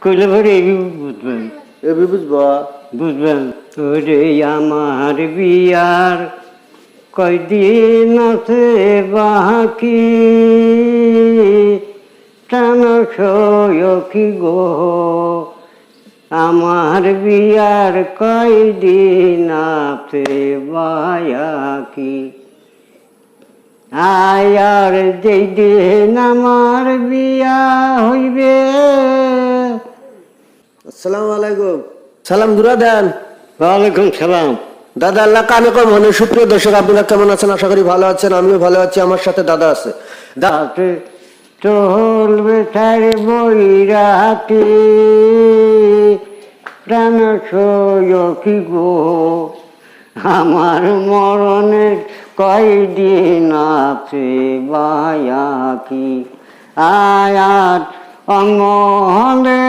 কইলে পরে এবি বুঝবেন। এবি বুঝবা? বুঝবেন। ওরে আমার বিয়ার কয়দিন আছে বাকি, টান কি গো, আমার বিয়ার কয়দিন আছে বাকি। আয়ার যেই দিন আমার বিয়া হইবে। আসসালামু আলাইকুম। সালাম দুরা দেন। ওয়ালাইকুম সালাম। দাদা আল্লাহ কানে কম মনে সুপ্রিয় দর্শক, আপনারা কেমন আছেন? আশা করি ভালো আছেন। আমিও ভালো আছি। আমার সাথে দাদা আছে। দাতে চলবে তার বৈরাতি, প্রাণ কি গো, আমার মরণের কয়দিন আছে বায়াকি। আয়াত অঙ্গনে